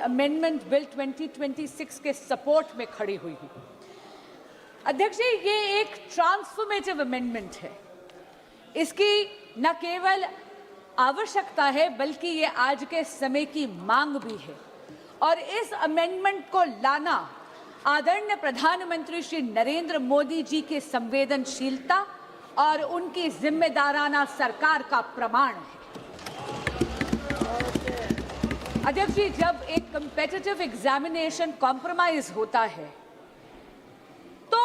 Amendment bill 2026 के support में खड़ी हुई हूं। अध्यक्ष जी, ये एक ट्रांसफॉर्मेटिव अमेंडमेंट है। इसकी न केवल आवश्यकता है बल्कि ये आज के समय की मांग भी है। और इस अमेंडमेंट को लाना आदरणीय प्रधानमंत्री श्री नरेंद्र मोदी जी की संवेदनशीलता और उनकी जिम्मेदाराना सरकार का प्रमाण है। अध्यक्ष जी, जब एक कॉम्पिटिटिव एग्जामिनेशन कॉम्प्रोमाइज होता है तो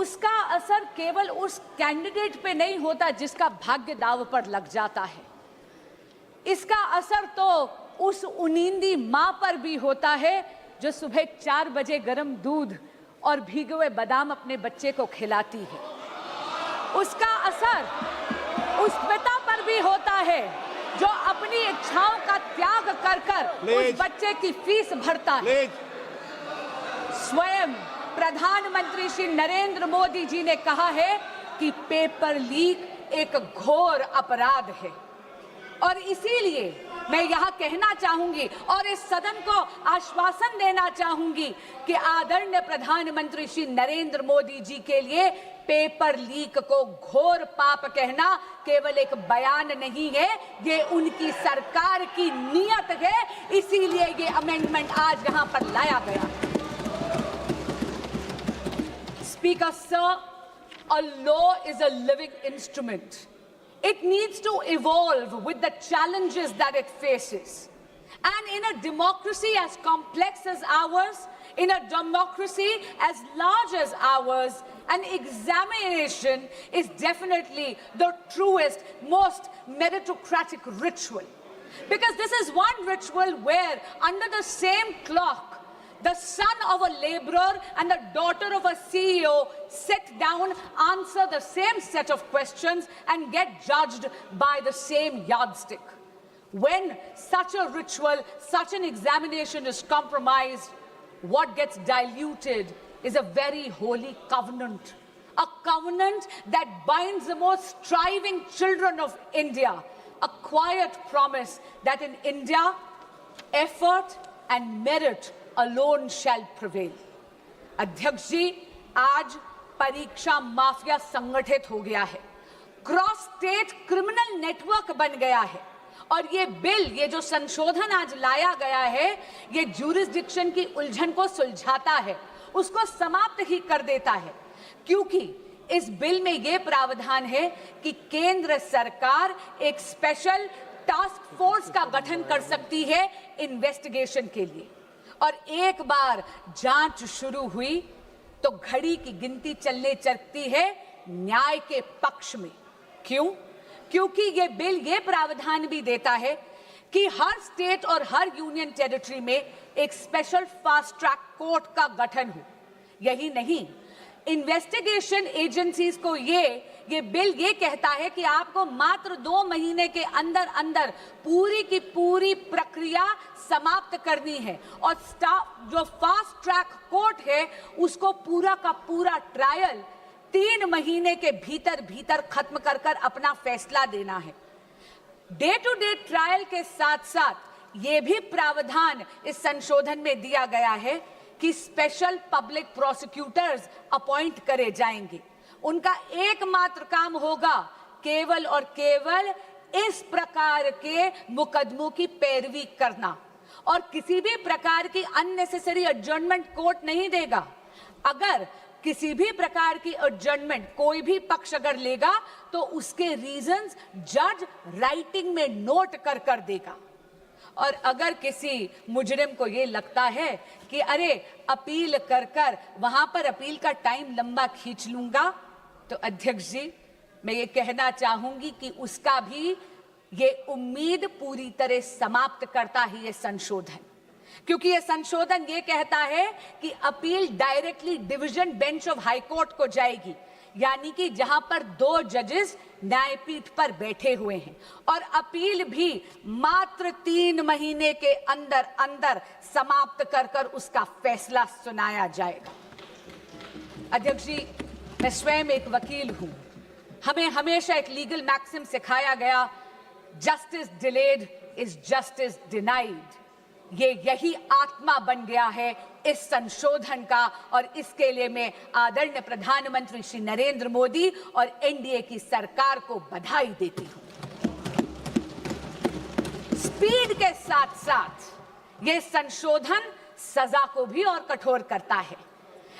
उसका असर केवल उस कैंडिडेट पे नहीं होता जिसका भाग्य दांव पर लग जाता है। इसका असर तो उस उनींदी मां पर भी होता है जो सुबह 4 बजे गर्म दूध और भीगे हुए बादाम अपने बच्चे को खिलाती है। उसका असर उस पिता पर भी होता है जो अपनी इच्छाओं का त्याग कर कर उस बच्चे की फीस भरता है। स्वयं प्रधानमंत्री श्री नरेंद्र मोदी जी ने कहा है कि पेपर लीक एक घोर अपराध है। और इसीलिए मैं यहां कहना चाहूंगी और इस सदन को आश्वासन देना चाहूंगी कि आदरणीय प्रधानमंत्री श्री नरेंद्र मोदी जी के लिए पेपर लीक को घोर पाप कहना केवल एक बयान नहीं है, ये उनकी सरकार की नीयत है। इसीलिए ये अमेंडमेंट आज यहां पर लाया गया। Speaker sir, a law is a living instrument. It needs to evolve with the challenges that it faces. And in a democracy as complex as ours, in a democracy as large as ours, an examination is definitely the truest, most meritocratic ritual. Because this is one ritual where under the same clock, the son of a laborer and the daughter of a CEO sit down, answer the same set of questions and get judged by the same yardstick. When such a ritual, such an examination is compromised, what gets diluted is a very holy covenant. A covenant that binds the most striving children of India. A quiet promise that in India, effort and merit alone shall prevail. अध्यक्ष जी, आज परीक्षा mafia संगठित हो गया है, cross state criminal network बन गया है। और ये बिल, ये जो संशोधन आज लाया गया है, ये ज्यूरिसडिक्शन की उलझन को सुलझाता है, उसको समाप्त ही कर देता है। क्योंकि इस बिल में ये प्रावधान है कि केंद्र सरकार एक स्पेशल टास्क फोर्स का गठन कर सकती है इन्वेस्टिगेशन के लिए। और एक बार जांच शुरू हुई तो घड़ी की गिनती चलने चलती है न्याय के पक्ष में। क्यों? क्योंकि ये बिल ये प्रावधान भी देता है कि हर स्टेट और हर यूनियन टेरिटरी में एक स्पेशल फास्ट ट्रैक कोर्ट का गठन हो। यही नहीं, इन्वेस्टिगेशन एजेंसीज को ये बिल ये कहता है कि आपको मात्र 2 महीने के अंदर अंदर पूरी की पूरी प्रक्रिया समाप्त करनी है। और जो फास्ट ट्रैक कोर्ट है उसको पूरा का पूरा ट्रायल 3 महीने के भीतर भीतर खत्म कर कर अपना फैसला देना है। डे टू डे ट्रायल के साथ साथ ये भी प्रावधान इस संशोधन में दिया गया है कि स्पेशल पब्लिक प्रोसिक्यूटर्स अपॉइंट करे जाएंगे। उनका एकमात्र काम होगा केवल और केवल इस प्रकार के मुकदमों की पैरवी करना और किसी भी प्रकार की अननेसेसरी एडजर्नमेंट कोर्ट नहीं देगा। अगर किसी भी प्रकार की एडजर्नमेंट कोई भी पक्ष अगर लेगा तो उसके रीजंस जज राइटिंग में नोट कर कर देगा। और अगर किसी मुजरिम को ये लगता है कि अरे अपील कर कर वहां पर अपील का टाइम लंबा खींच लूंगा, तो अध्यक्ष जी, मैं ये कहना चाहूंगी कि उसका भी ये उम्मीद पूरी तरह समाप्त करता ही ये संशोधन। क्योंकि ये संशोधन ये कहता है कि appeal directly division bench of high court को जाएगी, यानी कि जहां पर 2 जजेस न्यायपीठ पर बैठे हुए हैं। और अपील भी मात्र 3 महीने के अंदर अंदर समाप्त कर कर उसका फैसला सुनाया जाएगा। अध्यक्ष जी, मैं स्वयं एक वकील हूं। हमें हमेशा एक लीगल मैक्सिम सिखाया गया, justice delayed is justice denied. यही आत्मा बन गया है इस संशोधन का, और इसके लिए मैं आदरणीय प्रधानमंत्री श्री नरेंद्र मोदी और एनडीए की सरकार को बधाई देती हूं। स्पीड के साथ साथ यह संशोधन सजा को भी और कठोर करता है।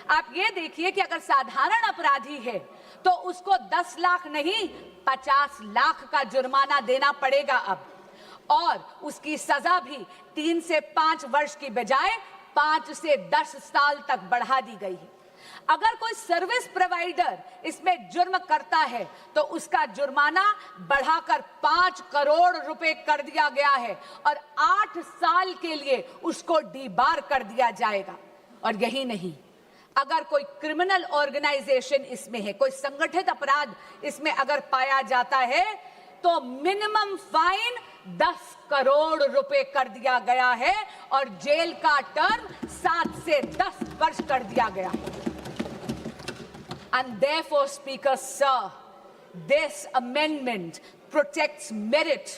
आप ये देखिए कि अगर साधारण अपराधी है तो उसको 10 लाख नहीं 50 लाख का जुर्माना देना पड़ेगा अब, और उसकी सजा भी 3 से 5 वर्ष की बजाय 5 से 10 साल तक बढ़ा दी गई है। अगर कोई सर्विस प्रोवाइडर इसमें जुर्म करता है तो उसका जुर्माना बढ़ाकर 5 करोड़ रुपए कर दिया गया है और 8 साल के लिए उसको डीबार कर दिया जाएगा। और यही नहीं, अगर कोई क्रिमिनल ऑर्गेनाइजेशन इसमें है, कोई संगठित अपराध इसमें अगर पाया जाता है तो मिनिमम फाइन 10 करोड़ रुपए कर दिया गया है और जेल का टर्म 7 से 10 वर्ष कर दिया गया है। And therefore, Speaker, sir, this amendment protects merit,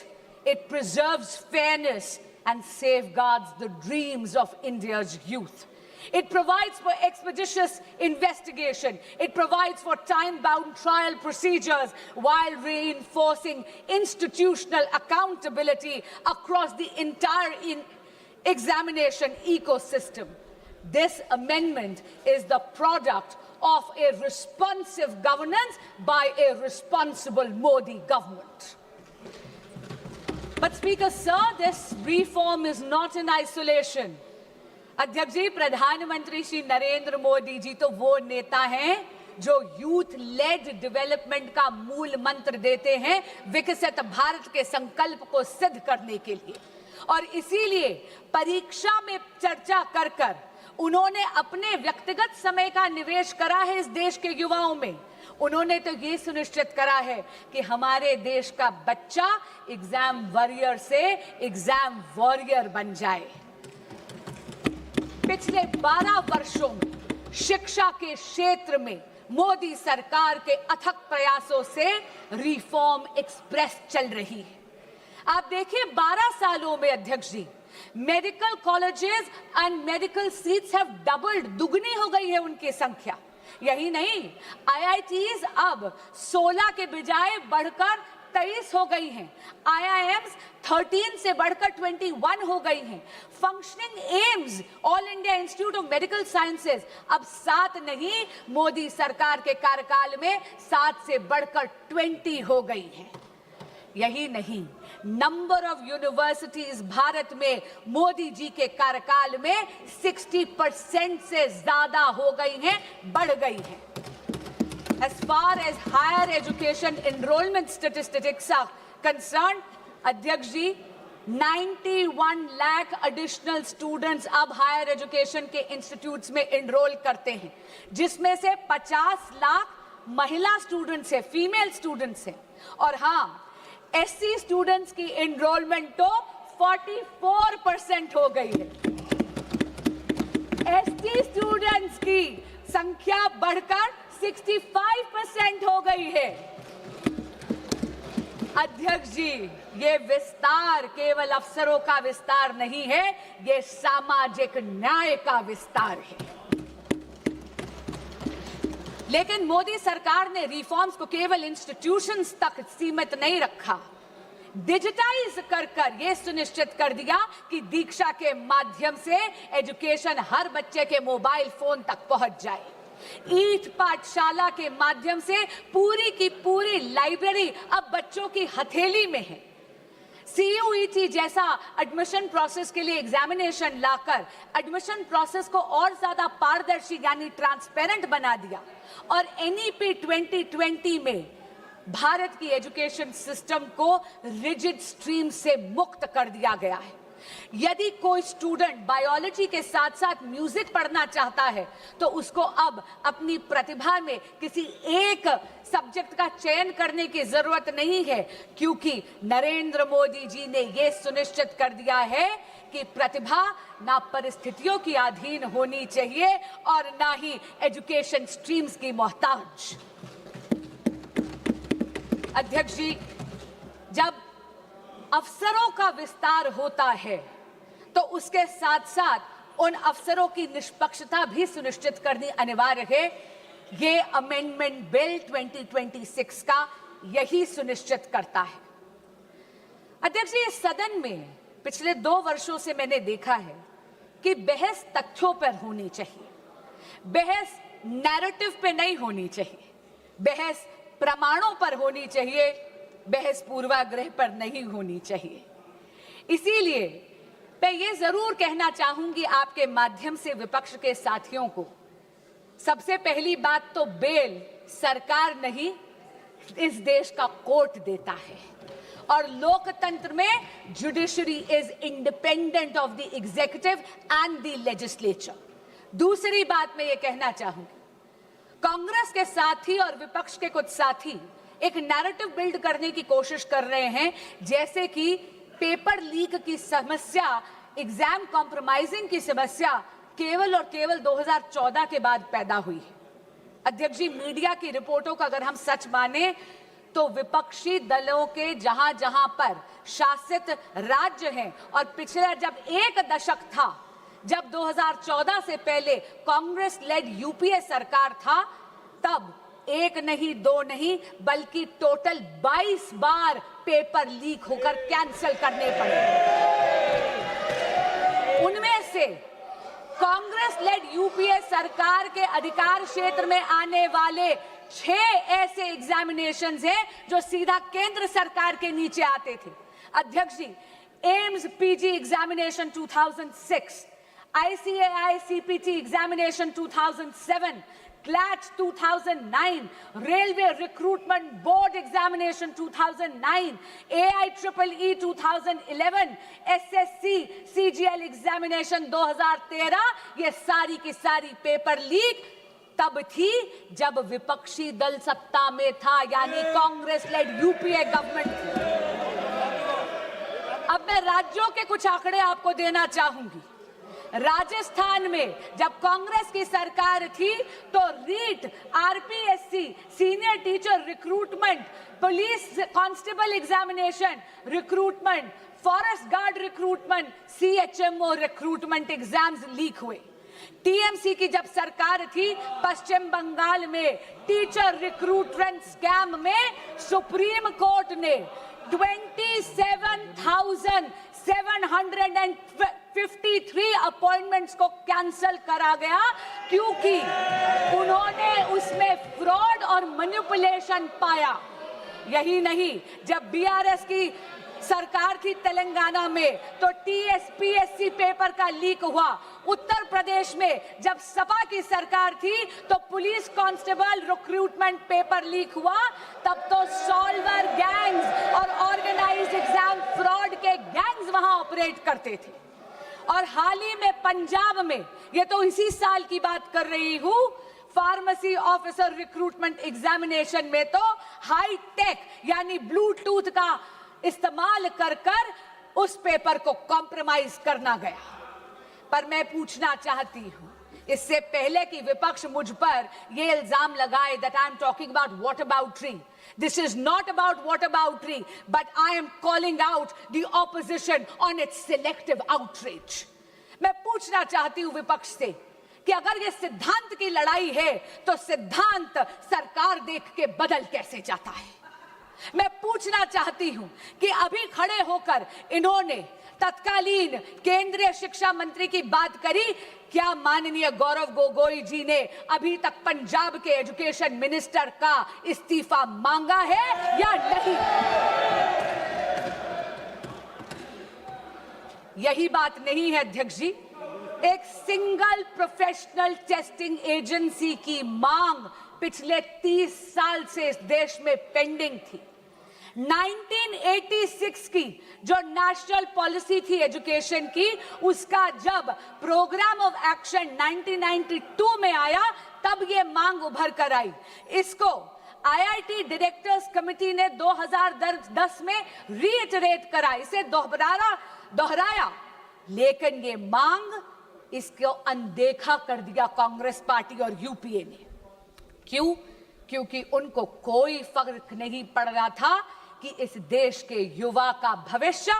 it preserves fairness and safeguards the dreams of India's youth. It provides for expeditious investigation. It provides for time-bound trial procedures while reinforcing institutional accountability across the entire examination ecosystem. This amendment is the product of a responsive governance by a responsible Modi government. But Speaker, sir, this reform is not in isolation. अध्यक्ष जी, प्रधानमंत्री श्री नरेंद्र मोदी जी तो वो नेता हैं जो youth lead development का मूल मंत्र देते हैं विकसित भारत के संकल्प को सिद्ध करने के लिए, और इसीलिए परीक्षा में चर्चा कर कर उन्होंने अपने व्यक्तिगत समय का निवेश करा है इस देश के युवाओं में। उन्होंने तो ये सुनिश्चित करा है कि हमारे देश का बच्चा एग्जाम वॉरियर से एग्जाम वॉरियर बन जाए। पिछले 12 वर्षों में शिक्षा के क्षेत्र में मोदी सरकार के अथक प्रयासों से रिफॉर्म एक्सप्रेस चल रही है। आप देखिए 12 सालों में अध्यक्ष जी, medical colleges and medical seats have doubled, दुगनी हो गई है उनकी संख्या। यही नहीं, आईआईटीज अब 16 के बजाय बढ़कर 23 हो गई हैं। आईआईएम्स 13 से बढ़कर 21 हो गई हैं। Functioning AIIMS, all India institute of medical sciences अब 7 नहीं, मोदी सरकार के कार्यकाल में 7 से बढ़कर 20 हो गई हैं। यही नहीं, नंबर ऑफ यूनिवर्सिटीज भारत में मोदी जी के कार्यकाल में 60% से ज्यादा हो गई हैं, बढ़ गई हैं। As far as higher education enrollment statistics are concerned, अध्यक्ष जी, 91 लाख एडिशनल स्टूडेंट्स अब हायर एजुकेशन के इंस्टीट्यूट्स में एनरोल करते हैं, जिसमें से 50 लाख महिला स्टूडेंट्स हैं, फीमेल स्टूडेंट्स हैं। और हाँ, एससी स्टूडेंट्स की एनरोलमेंट तो 44% हो गई है। एसटी स्टूडेंट्स की संख्या बढ़कर 65% हो गई है। अध्यक्ष जी, ये विस्तार केवल अफसरों का विस्तार नहीं है, ये सामाजिक न्याय का विस्तार है। लेकिन मोदी सरकार ने रिफॉर्म्स को केवल इंस्टीट्यूशंस तक सीमित नहीं रखा, डिजिटाइज कर कर यह सुनिश्चित कर दिया कि दीक्षा के माध्यम से एजुकेशन हर बच्चे के मोबाइल फोन तक पहुंच जाए। ईट पाठशाला के माध्यम से पूरी की पूरी लाइब्रेरी अब बच्चों की हथेली में है। CUET जैसा एडमिशन प्रोसेस के लिए एग्जामिनेशन लाकर एडमिशन प्रोसेस को और ज्यादा पारदर्शी यानी ट्रांसपेरेंट बना दिया, और NEP 2020 में भारत की एजुकेशन सिस्टम को रिजिड स्ट्रीम से मुक्त कर दिया गया है। यदि कोई स्टूडेंट बायोलॉजी के साथ साथ म्यूजिक पढ़ना चाहता है तो उसको अब अपनी प्रतिभा में किसी एक सब्जेक्ट का चयन करने की जरूरत नहीं है, क्योंकि नरेंद्र मोदी जी ने यह सुनिश्चित कर दिया है कि प्रतिभा ना परिस्थितियों की अधीन होनी चाहिए और ना ही एजुकेशन स्ट्रीम्स की मोहताज। अध्यक्ष जी, जब अफसरों का विस्तार होता है, तो उसके साथ साथ उन अफसरों की निष्पक्षता भी सुनिश्चित करनी अनिवार्य है। ये अमेंडमेंट बिल 2026 का यही सुनिश्चित करता है। अध्यक्ष जी, इस सदन में पिछले 2 वर्षों से मैंने देखा है कि बहस तथ्यों पर होनी चाहिए, बहस नैरेटिव पे नहीं होनी चाहिए, बहस प्रमाणों पर होनी चाहिए, बहस पूर्वाग्रह पर नहीं होनी चाहिए। इसीलिए मैं ये जरूर कहना चाहूंगी आपके माध्यम से विपक्ष के साथियों को, सबसे पहली बात तो बेल सरकार नहीं, इस देश का कोर्ट देता है और लोकतंत्र में judiciary is independent of the executive and the legislature. दूसरी बात मैं ये कहना चाहूंगी, कांग्रेस के साथी और विपक्ष के कुछ साथी एक नैरेटिव बिल्ड करने की कोशिश कर रहे हैं, जैसे कि पेपर लीक की समस्या, एग्जाम कॉम्प्रोमाइजिंग की समस्या केवल और केवल 2014 के बाद पैदा हुई है। अध्यक्ष जी, मीडिया की रिपोर्टों का अगर हम सच माने तो विपक्षी दलों के जहां जहां पर शासित राज्य हैं और पिछले जब 1 दशक था, जब 2014 से पहले कांग्रेस लेड यूपीए सरकार था, तब 1 नहीं 2 नहीं बल्कि टोटल 22 बार पेपर लीक होकर कैंसिल करने पड़े। उनमें से कांग्रेस लेड यूपीए सरकार के अधिकार क्षेत्र में आने वाले 6 ऐसे एग्जामिनेशंस हैं जो सीधा केंद्र सरकार के नीचे आते थे। अध्यक्ष जी, AIIMS PG examination 2006, ICAI CPT examination 2007, CLAT 2009, Railway Recruitment Board examination 2009, AIEEE 2011, SSC CGL examination 2013, ये सारी की सारी पेपर लीक तब थी जब विपक्षी दल सत्ता में था, यानी कांग्रेस लेड यूपीए गवर्नमेंट थी। अब मैं राज्यों के कुछ आंकड़े आपको देना चाहूंगी। राजस्थान में जब कांग्रेस की सरकार थी तो REET, RPSC, senior teacher recruitment, police constable examination recruitment, forest guard recruitment, CHMO recruitment exams leak हुए। टीएमसी की जब सरकार थी, पश्चिम बंगाल में टीचर रिक्रूटमेंट स्कैम में सुप्रीम कोर्ट ने 27,753 अपॉइंटमेंट्स को कैंसिल करा गया, क्योंकि उन्होंने उसमें फ्रॉड और मैनिपुलेशन पाया। यही नहीं, जब बीआरएस की सरकार थी तेलंगाना में तो टीएसपीएससी पेपर का लीक हुआ। उत्तर प्रदेश में जब सपा की सरकार थी तो police constable recruitment paper leak हुआ। तब तो सॉल्वर गैंग्स और ऑर्गेनाइज्ड एग्जाम फ्रॉड के गैंग्स वहां ऑपरेट करते थे। और हाल ही में पंजाब में, ये तो इसी साल की बात कर रही हूं, फार्मेसी ऑफिसर रिक्रूटमेंट एग्जामिनेशन में तो हाई टेक यानी ब्लूटूथ का इस्तेमाल कर उस पेपर को कॉम्प्रोमाइज करना गया। पर मैं पूछना चाहती हूं, इससे पहले कि विपक्ष मुझ पर यह इल्जाम लगाए that I am talking about whataboutery, this is not about whataboutery, but I am calling out the opposition on its selective outrage। मैं पूछना चाहती हूं विपक्ष से कि अगर ये सिद्धांत की लड़ाई है तो सिद्धांत सरकार देख के बदल कैसे जाता है। मैं पूछना चाहती हूं कि अभी खड़े होकर इन्होंने तत्कालीन केंद्रीय शिक्षा मंत्री की बात करी, क्या माननीय गौरव गोगोई जी ने अभी तक पंजाब के एजुकेशन मिनिस्टर का इस्तीफा मांगा है या नहीं? यही बात नहीं है अध्यक्ष जी, एक सिंगल प्रोफेशनल टेस्टिंग एजेंसी की मांग पिछले 30 साल से इस देश में पेंडिंग थी। 1986 की जो नेशनल पॉलिसी थी एजुकेशन की, उसका जब प्रोग्राम ऑफ एक्शन 1992 में आया तब ये मांग उभर कर आई। इसको आईआईटी डायरेक्टर्स कमेटी ने 2010 में रीइटरेट करा, इसे दोहराया, लेकिन ये मांग इसको अनदेखा कर दिया कांग्रेस पार्टी और यूपीए ने। क्यों? क्योंकि उनको कोई फर्क नहीं पड़ रहा था कि इस देश के युवा का भविष्य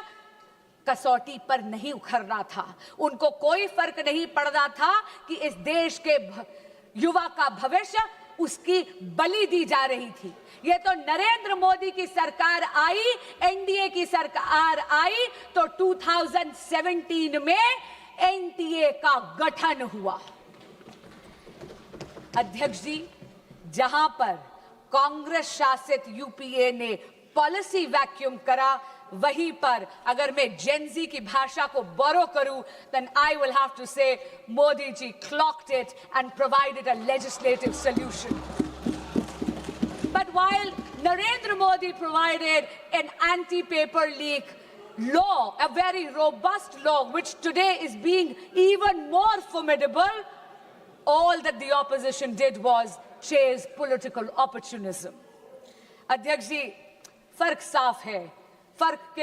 कसौटी पर नहीं उखरना था। उनको कोई फर्क नहीं पड़ना था कि इस देश के युवा का भविष्य उसकी बलि दी जा रही थी। ये तो नरेंद्र मोदी की सरकार आई, एनडीए की सरकार आई तो 2017 में एनटीए का गठन हुआ। अध्यक्ष जी, जहां पर कांग्रेस शासित यूपीए ने पॉलिसी वैक्यूम करा, वहीं पर अगर मैं जेनजी की भाषा को बोरो करूं, then I will have to say Modi ji clocked it and provided a legislative solution. But while Narendra Modi provided an anti-paper leak law, a very robust law, which today is being even more formidable, all that the opposition did was chase political opportunism. अध्यक्ष जी, फर्क साफ है, फर्क के